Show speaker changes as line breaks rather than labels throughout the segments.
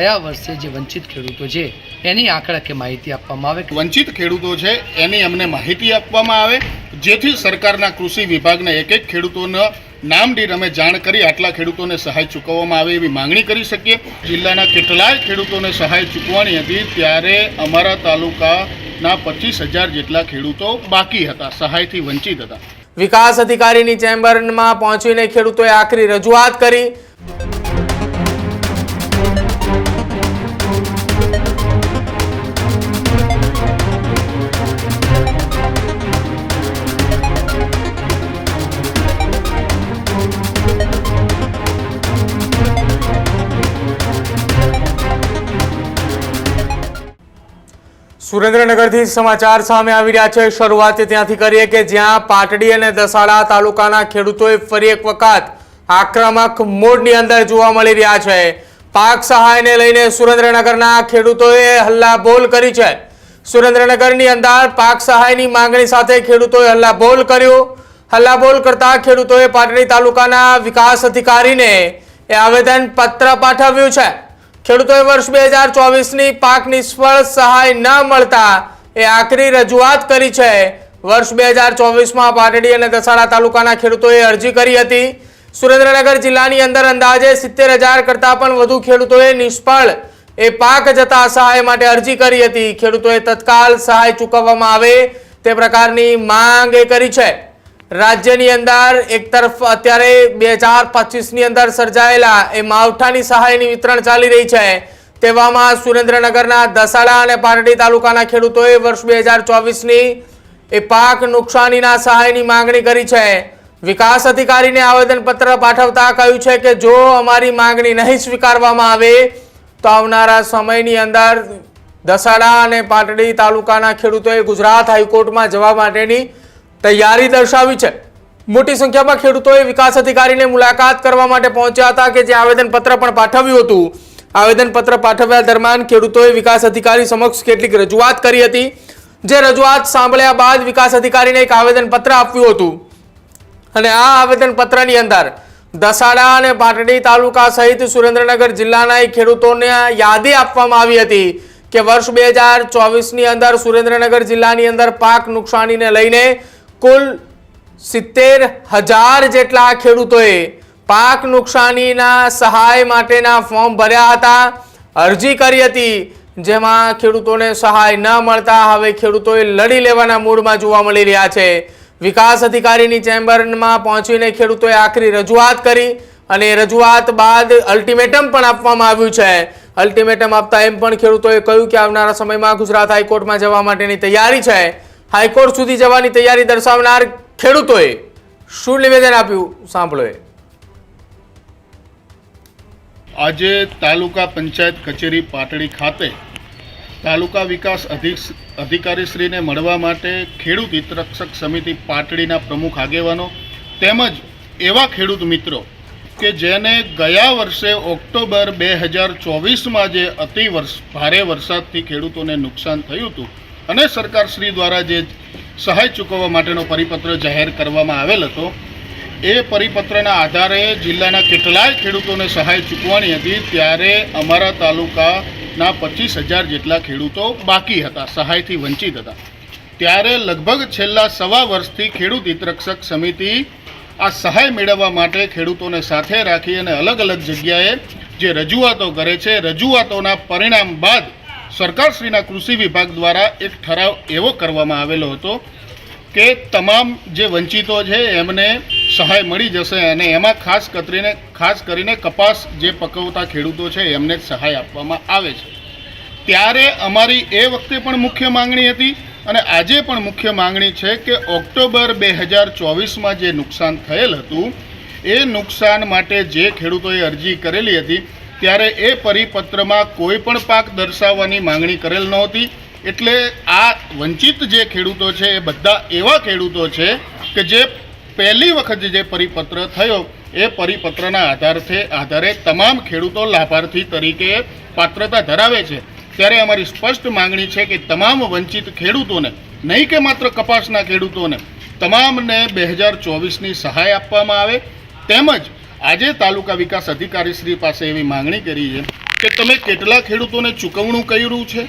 ગયા વર્ષે જે વંચિત ખેડૂતો છે એની આંકડાકીય માહિતી આપવામાં આવે।
વંચિત ખેડૂતો છે એની અમને માહિતી આપવામાં આવે, જેથી સરકારના કૃષિ વિભાગના એક એક ખેડૂતોના નામદીઠ અમે જાણ કરી આટલા ખેડૂતોને સહાય ચૂકવવામાં આવે એવી માંગણી કરી શકીએ। જિલ્લાના કેટલાય ખેડૂતોને સહાય ચૂકવવાની હતી, ત્યારે અમારા તાલુકાના 25,000 જેટલા ખેડૂતો બાકી હતા, સહાયથી વંચિત હતા।
વિકાસ અધિકારીની ચેમ્બરમાં પહોંચીને ખેડૂતોએ આખરી રજૂઆત કરી। સુરેન્દ્રનગરથી સમાચાર સામે આવી રહ્યા છે। શરૂઆત ત્યાંથી કરીએ કે જ્યાં પાટડી અને દસાડા તાલુકાના ખેડૂતોએ ફરી એક વખત આક્રમક મોડની અંદર જોવા મળી રહ્યા છે। પાક સહાયને લઈને સુરેન્દ્રનગરના ખેડૂતોએ હલ્લાબોલ કરી છે। સુરેન્દ્રનગરની અંદર પાક સહાયની માંગણી સાથે ખેડૂતોએ હલ્લાબોલ કર્યો। હલ્લાબોલ કરતા ખેડૂતોએ પાટડી તાલુકાના વિકાસ અધિકારીને આવેદન પત્ર પાઠવ્યું છે। ખેડૂતોએ વર્ષ 2024ની પાક નિષ્ફળ સહાય ન મળતા આખરી રજૂઆત કરી છે। વર્ષ 2024માં પાટડી અને દસાડા તાલુકાના ખેડૂતોએ અરજી કરી હતી। સુરેન્દ્રનગર જિલ્લાની અંદર અંદાજે 70,000 કરતાં પણ વધુ ખેડૂતોએ નિષ્ફળ પાક જતા સહાય માટે અરજી કરી હતી। ખેડૂતોએ તત્કાલ સહાય ચૂકવવામાં આવે તે પ્રકારની માંગ કરી છે। રાજ્યની અંદર એક તરફ અત્યારે 2025ની અંદર સર્જાયેલા માવઠાની સહાયની વિતરણ ચાલી રહી છે, તેવામાં સુરેન્દ્રનગરના દસાડા અને પાટડી તાલુકાના ખેડૂતોએ વર્ષ 2024ની પાક નુકસાનીના સહાયની માંગણી કરી છે। વિકાસ અધિકારીને આવેદનપત્ર પાઠવતા કહ્યું છે કે જો અમારી માંગણી નહીં સ્વીકારવામાં આવે તો આવનારા સમયની અંદર દસાડા અને પાટડી તાલુકાના ખેડૂતોએ ગુજરાત હાઈકોર્ટમાં જવા માટેની તૈયારી દર્શાવી છે। મોટી સંખ્યામાં ખેડૂતોએ વિકાસ અધિકારીને મુલાકાત કરવા માટે પહોંચ્યા હતા કે જે આવેદનપત્ર પણ પાઠવ્યું હતું। આવેદનપત્ર પાઠવ્યા દરમિયાન ખેડૂતોએ વિકાસ અધિકારી સમક્ષ કેટલીક રજૂઆત કરી હતી, જે રજૂઆત સાંભળ્યા બાદ વિકાસ અધિકારીને એક આવેદનપત્ર આપ્યું હતું અને આ આવેદનપત્રની અંદર દસાડા અને પાટડી તાલુકા સહિત સુરેન્દ્રનગર જિલ્લાના ખેડૂતોને યાદી આપવામાં આવી હતી કે વર્ષ 2024ની અંદર સુરેન્દ્રનગર જિલ્લાની અંદર પાક નુકસાનીને લઈને કુલ 70,000 જેટલા ખેડૂતોએ પાક નુકસાનીના સહાય માટેના ફોર્મ ભર્યા હતા, અરજી કરી હતી, જેમાં ખેડૂતોને સહાય ન મળતા હવે ખેડૂતોએ લડી લેવાના મૂડમાં જોવા મળી રહ્યા છે। વિકાસ અધિકારીની ચેમ્બરમાં પહોંચીને ખેડૂતોએ આખરી રજૂઆત કરી અને રજૂઆત બાદ અલ્ટિમેટમ પણ આપવામાં આવ્યું છે। અલ્ટિમેટમ આપતા એમ પણ ખેડૂતોએ કહ્યું કે આવનારા સમયમાં ગુજરાત હાઈકોર્ટમાં જવા માટેની તૈયારી છે। હાઈકોર્ટ સુધી જવાની તૈયારી દર્શાવનાર ખેડૂતોએ શું નિવેદન આપ્યું સાંભળો।
આજે તાલુકા પંચાયત કચેરી પાટડી ખાતે તાલુકા વિકાસ અધિકારીશ્રીને મળવા માટે ખેડૂત હિતરક્ષક સમિતિ પાટડીના પ્રમુખ આગેવાનો તેમજ એવા ખેડૂત મિત્રો કે જેને ગયા વર્ષે ઓક્ટોબર 2024માં જે ભારે વરસાદથી ખેડૂતોને નુકસાન થયું હતું અને સરકારશ્રી દ્વારા જે સહાય ચૂકવવા માટેનો પરિપત્ર જાહેર કરવામાં આવેલ હતો, એ પરિપત્રના આધારે જિલ્લાના કેટલાય ખેડૂતોને સહાય ચૂકવવાની હતી, ત્યારે અમારા તાલુકાના 25,000 જેટલા ખેડૂતો બાકી હતા, સહાયથી વંચિત હતા। ત્યારે લગભગ છેલ્લા સવા વર્ષથી ખેડૂત હિતરક્ષક સમિતિ આ સહાય મેળવવા માટે ખેડૂતોને સાથે રાખી અને અલગ અલગ જગ્યાએ જે રજૂઆતો કરે છે, રજૂઆતોના પરિણામ બાદ સરકારશ્રીના કૃષિ વિભાગ દ્વારા એક ઠરાવ એવો કરવામાં આવેલો હતો કે તમામ જે વંચિતો છે એમને સહાય મળી જશે અને એમાં ખાસ કરીને કપાસ જે પકવતા ખેડૂતો છે એમને જ સહાય આપવામાં આવે છે। ત્યારે અમારી એ વખતે પણ મુખ્ય માંગણી હતી અને આજે પણ મુખ્ય માંગણી છે કે ઓક્ટોબર 2024માં જે નુકસાન થયેલ હતું એ નુકસાન માટે જે ખેડૂતોએ અરજી કરેલી હતી ત્યારે એ પરિપત્રમાં કોઈ પણ પાક દર્શાવવાની માંગણી કરેલ નહોતી। એટલે આ વંચિત જે ખેડૂતો છે એ બધા એવા ખેડૂતો છે કે જે પહેલી વખત જે પરિપત્ર થયો એ પરિપત્રના આધારે તમામ ખેડૂતો લાભાર્થી તરીકે પાત્રતા ધરાવે છે। ત્યારે અમારી સ્પષ્ટ માંગણી છે કે તમામ વંચિત ખેડૂતોને, નહીં કે માત્ર કપાસના ખેડૂતોને, તમામને 2024ની સહાય આપવામાં આવે। તેમજ આજે તાલુકા વિકાસ અધિકારી શ્રી પાસે એવી માંગણી કરી છે કે તમે કેટલા ખેડૂતોને ચૂકવણું કર્યું છે,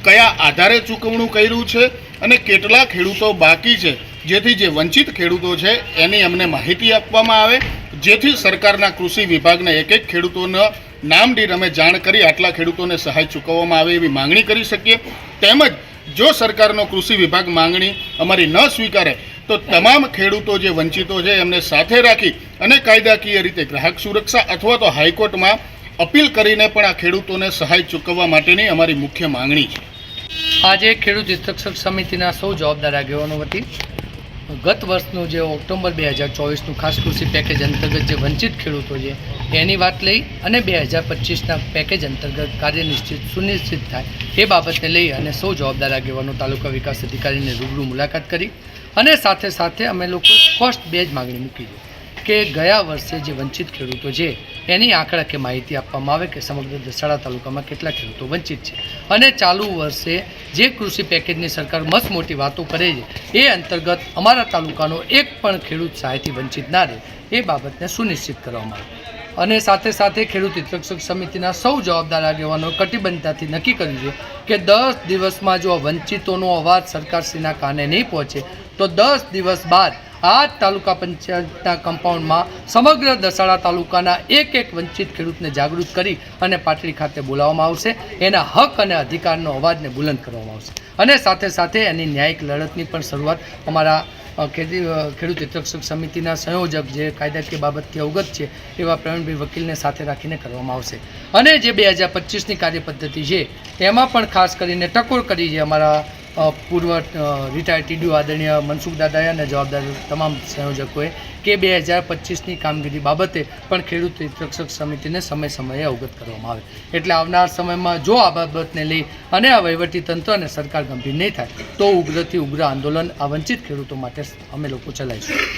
કયા આધારે ચૂકવણું કર્યું છે અને કેટલા ખેડૂતો બાકી છે, જેથી જે વંચિત ખેડૂતો છે એની અમને માહિતી આપવામાં આવે, જેથી સરકારના કૃષિ વિભાગને એક એક ખેડૂતોના નામ દીઠ અમે જાણ કરી આટલા ખેડૂતોને સહાય ચૂકવવામાં આવે એવી માંગણી કરી શકીએ. તેમજ જો સરકારનો કૃષિ વિભાગ માંગણી અમારી ન સ્વીકારે તો તમામ ખેડૂતો જે વંચિતો છે એમને સાથે રાખી અને કાયદાકીય રીતે ગ્રાહક સુરક્ષા અથવા તો હાઈકોર્ટમાં અપીલ કરીને પણ આ ખેડૂતોને સહાય ચૂકવવા માટેની અમારી મુખ્ય માંગણી છે.
આજે ખેડૂત હિતરક્ષક સમિતિના સૌ જવાબદાર આગેવાનો વતી ગત વર્ષનું જે ઓક્ટોબર 2024નું ખાસ કૃષિ પેકેજ અંતર્ગત જે વંચિત ખેડૂતો છે એની વાત લઈ અને 2025ના પેકેજ અંતર્ગત કાર્ય સુનિશ્ચિત થાય એ બાબતને લઈ અને સૌ જવાબદાર આગેવાનો તાલુકા વિકાસ અધિકારીને રૂબરૂ મુલાકાત કરી અને સાથે સાથે અમે લોકો સ્પષ્ટ બે જ માગણી મૂકી છે કે ગયા વર્ષે જે વંચિત ખેડૂતો છે એની આંકડાકીય માહિતી આપવામાં આવે કે સમગ્ર દસાડા તાલુકામાં કેટલા ખેડૂતો વંચિત છે અને ચાલુ વર્ષે જે કૃષિ પેકેજની સરકાર મસ્ત મોટી વાતો કરે છે એ અંતર્ગત અમારા તાલુકાનો એક પણ ખેડૂત સહાયથી વંચિત ના રહે એ બાબતને સુનિશ્ચિત કરવામાં આવે અને સાથે સાથે ખેડૂત હિતરક્ષક સમિતિના સૌ જવાબદાર આગેવાનો કટિબદ્ધતાથી નક્કી કર્યું છે કે 10 દિવસમાં જો વંચિતોનો અવાજ સરકારશ્રીના કાને નહીં પહોંચે તો 10 દિવસ બાદ આ તાલુકા પંચાયતના કમ્પાઉન્ડમાં સમગ્ર દસાડા તાલુકાના એક વંચિત ખેડૂતને જાગૃત કરી અને પાટડી ખાતે બોલાવવામાં આવશે, એના હક અને અધિકારનો અવાજને બુલંદ કરવામાં આવશે અને સાથે સાથે એની ન્યાયિક લડતની પણ શરૂઆત અમારા ખેડૂત હિતરક્ષક સમિતિના સંયોજક જે કાયદાકીય બાબતથી અવગત છે એવા પ્રવીણભાઈ વકીલને સાથે રાખીને કરવામાં આવશે. અને જે 2025ની કાર્યપદ્ધતિ છે એમાં પણ ખાસ કરીને ટકોર કરી છે અમારા પૂર્વ રિટાયર્ડ ટીડીઓ આદરણીય મનસુખ દાદાએ અને જવાબદાર તમામ સંયોજકોએ કે 2025ની કામગીરી બાબતે પણ ખેડૂત હિતરક્ષક સમિતિને સમયે અવગત કરવામાં આવે. એટલે આવનાર સમયમાં જો આ બાબતને લઈ અને આ વહીવટીતંત્ર અને સરકાર ગંભીર નહીં થાય તો ઉગ્રથી ઉગ્ર આંદોલન આ વંચિત ખેડૂતો માટે અમે લોકો ચલાવીશું.